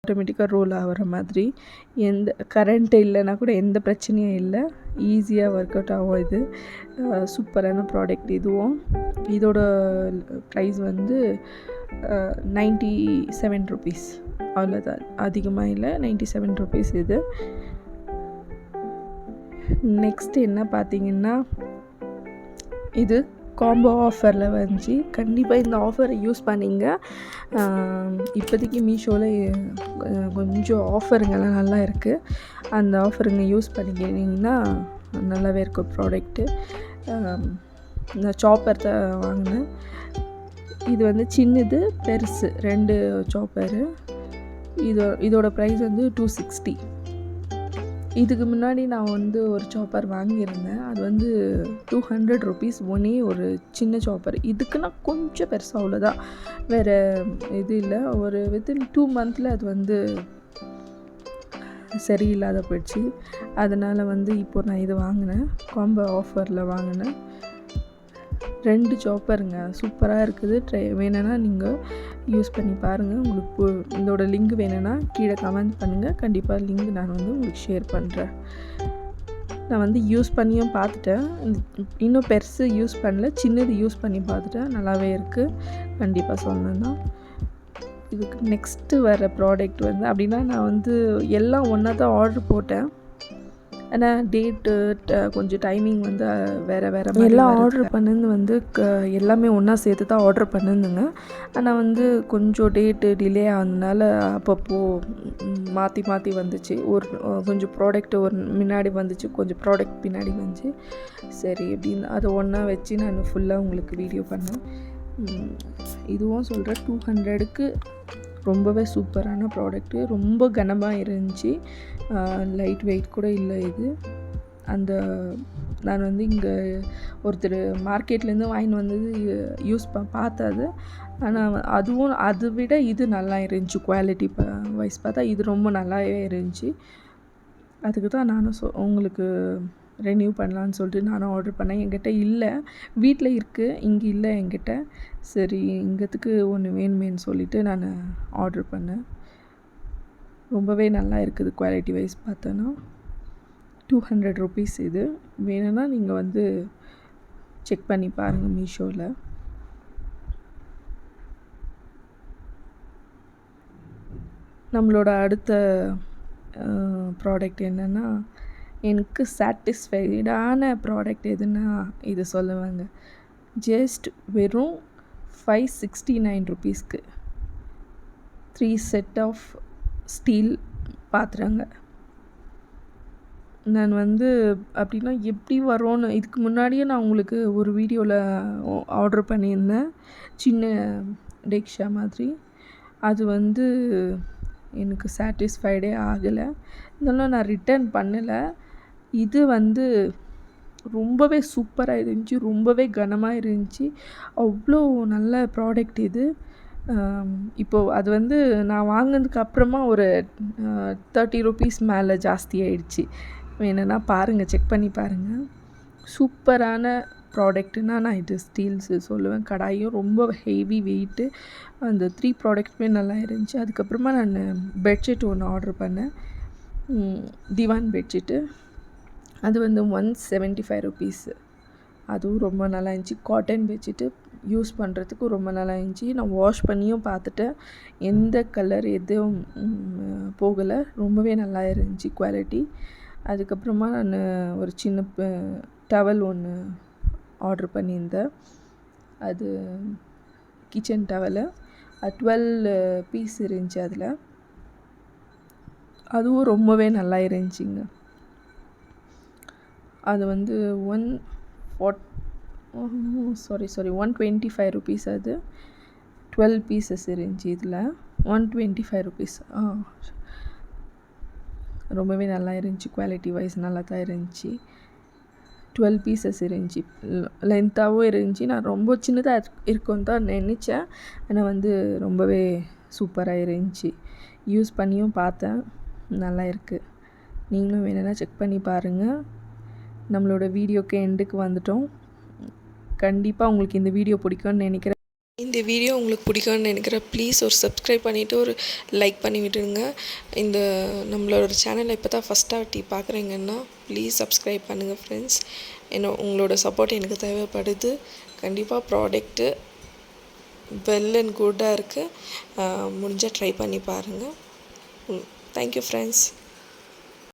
ஆட்டோமேட்டிக்காக ரோல் ஆகிற மாதிரி. எந்த கரண்ட் இல்லைன்னா கூட எந்த பிரச்சனையும் இல்லை, ஈஸியாக ஒர்க் அவுட் ஆகும். இது சூப்பரான ப்ராடக்ட். இதுவும் இதோட ப்ரைஸ் வந்து 97 ருபீஸ், அவ்வளோதான், அதிகமாக இல்லை, 97 ருபீஸ் இது. நெக்ஸ்ட் என்ன பார்த்தீங்கன்னா, இது காம்போ ஆஃபரில் வந்துச்சு. கண்டிப்பாக இந்த ஆஃபரை யூஸ் பண்ணிங்க. இப்போதைக்கு மீஷோவில் கொஞ்சம் ஆஃபருங்கெல்லாம் நல்லா இருக்குது. அந்த ஆஃபருங்க யூஸ் பண்ணிக்கிட்டிங்கன்னா நல்லாவே இருக்கும் ப்ராடக்ட்டு. நான் சாப்பர் தான் வாங்கினேன். இது வந்து சின்னது பெருசு 2 சாப்பரு. இதோட ப்ரைஸ் வந்து 260. இதுக்கு முன்னாடி நான் வந்து ஒரு சாப்பர் வாங்கியிருந்தேன். அது வந்து 200 ருபீஸ் ஒன்னே ஒரு சின்ன சாப்பர். இதுக்குன்னா கொஞ்சம் பெருசாக அவ்வளோதான், வேறு இது இல்லை. ஒரு வித்தின் 2 மந்த்தில் அது வந்து சரியில்லாத போயிடுச்சு. அதனால் வந்து இப்போது நான் இது வாங்கினேன், காம்போ ஆஃபரில் வாங்கினேன். 2 சாப்பருங்க, சூப்பராக இருக்குது. வேணும்னா நீங்கள் யூஸ் பண்ணி பாருங்கள். உங்களுக்கு இதோட லிங்க் வேணும்னா கீழே கமெண்ட் பண்ணுங்கள். கண்டிப்பாக லிங்க் நான் வந்து உங்களுக்கு ஷேர் பண்ணுறேன். நான் வந்து யூஸ் பண்ணியும் பார்த்துட்டேன். இன்னும் பெருசு யூஸ் பண்ணல, சின்னது யூஸ் பண்ணி பார்த்துட்டேன், நல்லாவே இருக்குது. கண்டிப்பாக சொல்லணுன்னா இதுக்கு நெக்ஸ்ட்டு வர ப்ராடக்ட் வந்து அப்படின்னா, நான் வந்து எல்லாம் ஒன்றா தான் ஆர்டர் போட்டேன். ஆனால் டேட்டு கொஞ்சம் டைமிங் வந்து வேறு எல்லாம் ஆர்டர் பண்ணது வந்து எல்லாமே ஒன்றா சேர்த்து தான் ஆர்டர் பண்ணிருந்துங்க. ஆனால் வந்து கொஞ்சம் டேட்டு டிலே ஆனதுனால அப்பப்போ மாற்றி வந்துச்சு. கொஞ்சம் ப்ராடக்ட் முன்னாடி வந்துச்சு, கொஞ்சம் ப்ராடக்ட் பின்னாடி வந்துச்சு. சரி அப்படின்னு அதை ஒன்றா வச்சு நான் ஃபுல்லாக உங்களுக்கு வீடியோ பண்ணேன். இதுவும் சொல்கிறேன், 200க்கு ரொம்பவே சூப்பரான ப்ராடக்ட்டு. ரொம்ப கனமாக இருந்துச்சு, லைட் வெயிட் கூட இல்லை இது. நான் வந்து இங்கே ஒருத்தர் மார்க்கெட்லேருந்து வாங்கின்னு வந்தது யூஸ் பார்த்தது. ஆனால் அதை விட இது நல்லா இருந்துச்சு. குவாலிட்டி வைஸ் பார்த்தா இது ரொம்ப நல்லாவே இருந்துச்சு. அதுக்கு தான் நானும் உங்களுக்கு ரெனியூ பண்ணலான்னு சொல்லிட்டு நானும் ஆர்டர் பண்ணேன். என்கிட்ட இல்லை, வீட்டில் இருக்குது, இங்கே இல்லை என்கிட்ட. சரி, இங்கத்துக்கு ஒன்று வேணுமேன்னு சொல்லிவிட்டு நான் ஆர்டர் பண்ணேன். ரொம்பவே நல்லா இருக்குது குவாலிட்டி வைஸ் பார்த்தோன்னா. 200 ருபீஸ் இது. வேணும்னா நீங்கள் வந்து செக் பண்ணி பாருங்கள் மீஷோவில். நம்மளோட அடுத்த ப்ராடக்ட் என்னென்னா, எனக்கு சாட்டிஸ்ஃபைடான ப்ராடக்ட் எதுன்னா இது சொல்லுவாங்க. ஜஸ்ட் வெறும் 569 ருபீஸ்க்கு 3 செட் ஆஃப் ஸ்டீல் பாத்திரங்க. நான் வந்து அப்படின்னா எப்படி வரும்னு இதுக்கு முன்னாடியே நான் உங்களுக்கு ஒரு வீடியோவில் ஆர்டர் பண்ணியிருந்தேன், சின்ன டெக்ஷா மாதிரி. அது வந்து எனக்கு சாட்டிஸ்ஃபைடே ஆகலை. இதெல்லாம் நான் ரிட்டர்ன் பண்ணலை. இது வந்து ரொம்பவே சூப்பராக இருந்துச்சு, ரொம்பவே கனமாக இருந்துச்சு. அவ்வளோ நல்ல ப்ராடக்ட் இது. இப்போது அது வந்து நான் வாங்கினதுக்கு அப்புறமா ஒரு 30 ருபீஸ் மேலே ஜாஸ்தி ஆகிடுச்சு. வேணும்னா பாருங்கள், செக் பண்ணி பாருங்கள். சூப்பரான ப்ராடக்ட்டுன்னா நான் இது ஸ்டீல்ஸு சொல்லுவேன். கடாயும் ரொம்ப ஹெவி வெயிட்டு. அந்த 3 ப்ராடக்ட்டுமே நல்லா இருந்துச்சு. அதுக்கப்புறமா நான் பெட்ஷீட் ஒன்று ஆர்டர் பண்ணேன், திவான் பெட்ஷீட்டு. அது வந்து 175 ருபீஸு. அதுவும் ரொம்ப நல்லா இருந்துச்சு. காட்டன் பெட்ஷீட்டு, யூஸ் பண்ணுறதுக்கு ரொம்ப நல்லா இருந்துச்சு. நான் வாஷ் பண்ணியும் பார்த்துட்டேன், எந்த கலர் எதுவும் போகலை, ரொம்பவே நல்லா இருந்துச்சு குவாலிட்டி. அதுக்கப்புறமா நான் ஒரு சின்ன டவல் ஒன்று ஆர்டர் பண்ணியிருந்தேன். அது கிச்சன் டவலு. 12 பீஸ் இருந்துச்சு அதில். அதுவும் ரொம்பவே நல்லா இருந்துச்சுங்க. அது வந்து 125 ருபீஸ். அது 12 பீசஸ் இருந்துச்சு. இதில் 125 ருபீஸ். ரொம்பவே நல்லா இருந்துச்சு. குவாலிட்டி வைஸ் நல்லா தான் இருந்துச்சு. 12 பீசஸ் இருந்துச்சு. லென்த்தாகவும் இருந்துச்சு. நான் ரொம்ப சின்னதாக இருக்கும்னு தான் நினச்சேன், ஆனால் வந்து ரொம்பவே சூப்பராக இருந்துச்சு. யூஸ் பண்ணியும் பார்த்தேன், நல்லா இருக்குது. நீங்களும் வேணும்னா செக் பண்ணி பாருங்கள். நம்மளோட வீடியோக்கு எண்டுக்கு வந்துட்டோம். கண்டிப்பாக உங்களுக்கு இந்த வீடியோ பிடிக்கும்னு நினைக்கிறேன். இந்த இந்த வீடியோ உங்களுக்கு பிடிக்கும்னு நினைக்கிறேன். ப்ளீஸ் ஒரு சப்ஸ்கிரைப் பண்ணிவிட்டு ஒரு லைக் பண்ணி விட்டுருங்க. இந்த நம்மளோட சேனலை இப்போ தான் ஃபஸ்ட் வாட்டி பார்க்குறீங்கன்னா ப்ளீஸ் சப்ஸ்கிரைப் பண்ணுங்கள் ஃப்ரெண்ட்ஸ். உங்களோட சப்போர்ட் எனக்கு தேவைப்படுது. கண்டிப்பாக ப்ராடக்ட்டு வெல் அண்ட் குட்டாக இருக்குது. முடிஞ்சால் ட்ரை பண்ணி பாருங்கள். Thank you friends.